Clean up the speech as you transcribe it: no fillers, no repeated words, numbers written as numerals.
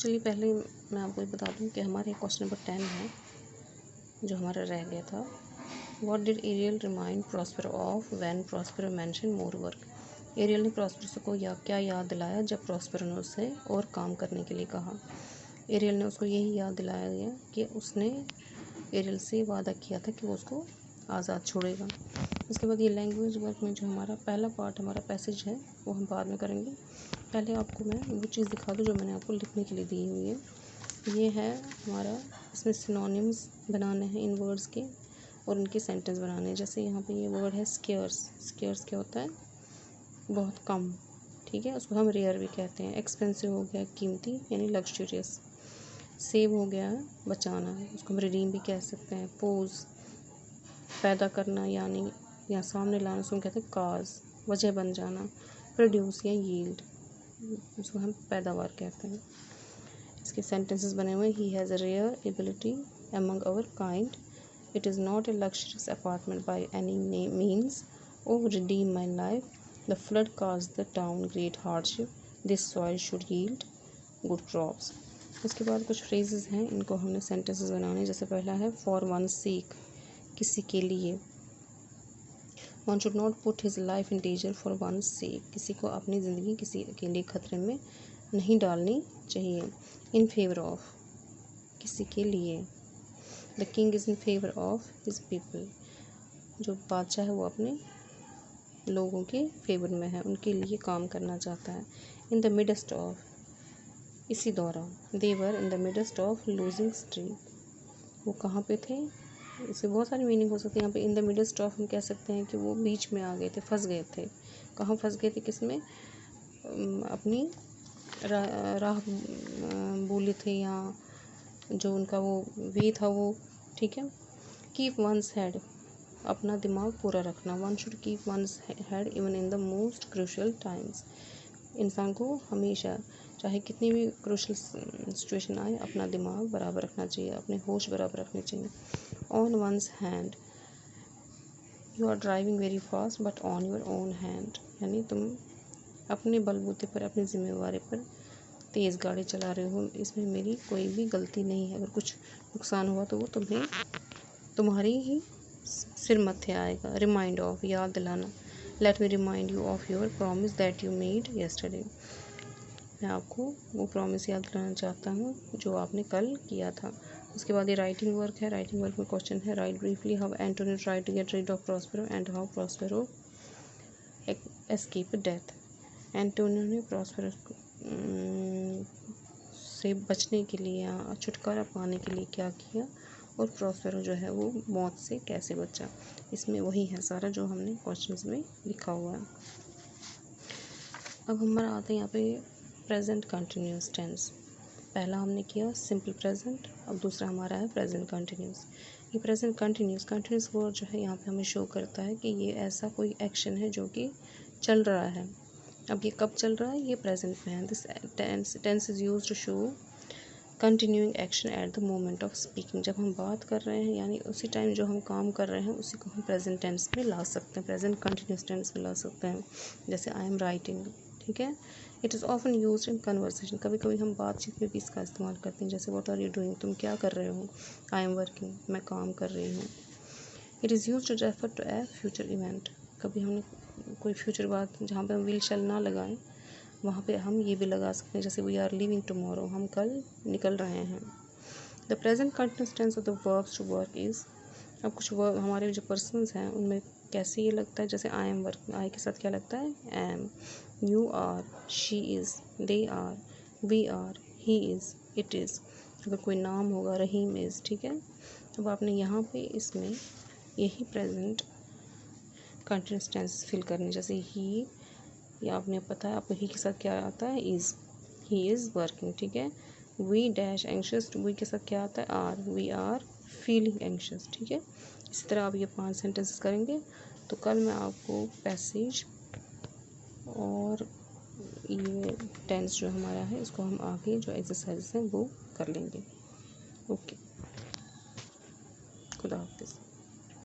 चलिए पहले मैं आपको ये बता दूं कि हमारे क्वेश्चन नंबर 10 है जो हमारा रह गया था। What did Ariel remind Prospero of when Prospero mention more work. Ariel ने प्रॉस्पेरो को क्या याद दिलाया जब प्रॉस्पेरो ने उससे और काम करने के लिए कहा। एरियल ने उसको यही याद दिलाया गया कि उसने एरियल से वादा किया था कि वो उसको आज़ाद छोड़ेगा। उसके बाद ये लैंग्वेज वर्क में जो हमारा पहला पार्ट हमारा पैसेज है वो हम बाद में करेंगे। पहले आपको मैं वो चीज़ दिखा दूँ जो मैंने आपको लिखने के लिए दी हुई है। ये है हमारा, इसमें सिनोनिम्स बनाने हैं इन वर्ड्स के और उनके सेंटेंस बनाने हैं। जैसे यहाँ पे ये वर्ड है स्केयर्स। स्केयर्स क्या होता है? बहुत कम, ठीक है, उसको हम रेयर भी कहते हैं। एक्सपेंसिव हो गया कीमती यानी लग्जरियस। सेव हो गया बचाना, उसको हम रिडीम भी कह सकते हैं। पोज पैदा करना यानी या सामने लाना, उसको कहते हैं काज, वजह बन जाना। प्रोड्यूस या यील्ड, उसको हम पैदावार कहते हैं। इसके सेंटेंसेस बने हुए। He has a rare ability among our kind, it is not a luxurious apartment by any means, O redeem my life, the flood cause the town great hardship, this soil should yield good crops. उसके बाद कुछ phrases हैं, इनको हमने sentences बनाने। जैसे पहला है फॉर वन सीक, किसी के लिए। One should not put his life in danger for one sake, किसी को अपनी ज़िंदगी किसी के लिए खतरे में नहीं डालनी चाहिए। इन फेवर ऑफ, किसी के लिए। The king is in favour of his people, जो बादशाह है वो अपने लोगों के फेवर में है, उनके लिए काम करना चाहता है। इन द मिडस्ट ऑफ, इसी दौरान। They were in the midst of losing streak, वो कहाँ पे थे? इससे बहुत सारी मीनिंग हो सकती है। यहाँ पे इन द मिडस्ट ऑफ हम कह सकते हैं कि वो बीच में आ गए थे, फंस गए थे। कहाँ फंस गए थे? किस में? अपनी राह भूले थे, या जो उनका वो वे था वो, ठीक है। कीप वंस हेड, अपना दिमाग पूरा रखना। One should keep once head even in the most crucial times, इंसान को हमेशा चाहे कितनी भी क्रूशियल सिचुएशन आए अपना दिमाग बराबर रखना चाहिए, अपने होश बराबर रखने चाहिए। On one's hand, you are driving very fast but on your own hand, यानी तुम अपने बलबूते पर, अपनी जिम्मेवारी पर तेज़ गाड़ी चला रहे हो, इसमें मेरी कोई भी गलती नहीं है। अगर कुछ नुकसान हुआ तो वो तुम्हें तुम्हारी ही सिर मत्थे आएगा। रिमाइंड ऑफ, याद दिलाना। Let me remind you of your promise that you made yesterday, मैं आपको वो प्रॉमिस याद दिलाना चाहता हूँ जो आपने कल किया था। उसके बाद ये राइटिंग वर्क है। राइटिंग वर्क में क्वेश्चन है write briefly how Antonio tried to get rid of Prospero and how Prospero escape death. Antonio ने प्रॉस्पेरो से बचने के लिए या छुटकारा पाने के लिए क्या किया और प्रॉस्पेरो जो है वो मौत से कैसे बचा। इसमें वही है सारा जो हमने क्वेश्चंस में लिखा हुआ है। अब हमारा आता है यहाँ पे प्रेजेंट कंटिन्यूस टेंस। पहला हमने किया सिंपल प्रेजेंट, अब दूसरा हमारा है प्रेजेंट कंटिन्यूस। ये प्रेजेंट कंटिन्यूस वर्ड जो है यहाँ पे हमें शो करता है कि ये ऐसा कोई एक्शन है जो कि चल रहा है। अब ये कब चल रहा है? ये प्रेजेंट में है। This tense is used to show continuing action at the moment of speaking. जब हम बात कर रहे हैं यानी उसी टाइम जो हम काम कर रहे हैं उसी को हम प्रेजेंट टेंस में ला सकते हैं, प्रेजेंट कंटिन्यूस टेंस में ला सकते हैं। जैसे आई एम राइटिंग, ठीक है। It is often used in conversation, कभी कभी हम बातचीत में भी इसका इस्तेमाल करते हैं। जैसे व्हाट आर यू डूइंग, तुम क्या कर रहे हो। आई एम वर्किंग, मैं काम कर रही हूँ। It is used to refer to a future event, कभी हमने कोई फ्यूचर बात जहाँ पे हम विल शैल ना लगाएं वहाँ पे हम ये भी लगा सकते हैं। जैसे वी आर लिविंग टुमारो, हम कल निकल रहे हैं। The present continuous tense of the verbs to work is, अब कुछ वर्ब हमारे जो पर्सन्स हैं उनमें कैसे ये लगता है। जैसे आई एम वर्किंग, आई के साथ क्या लगता है? Am. You are, she is, they are, we are, he is, it is. अगर कोई नाम होगा रहीम इज़, ठीक है। अब आपने यहाँ पे इसमें यही प्रेजेंट कंटिन्यूस टेंस फिल करने। जैसे ही, या आपने पता है आपको ही के साथ क्या आता है? इज़, ही इज़ वर्किंग, ठीक है। वी डैश एंशियस, वी के साथ क्या आता है? Are, we are feeling anxious, ठीक है। इसी तरह आप ये 5 सेंटेंसेस करेंगे तो कल मैं आपको पैसेज और ये टेंस जो हमारा है इसको हम आगे जो एक्सरसाइज हैं वो कर लेंगे। ओके, खुदा हाफिज़।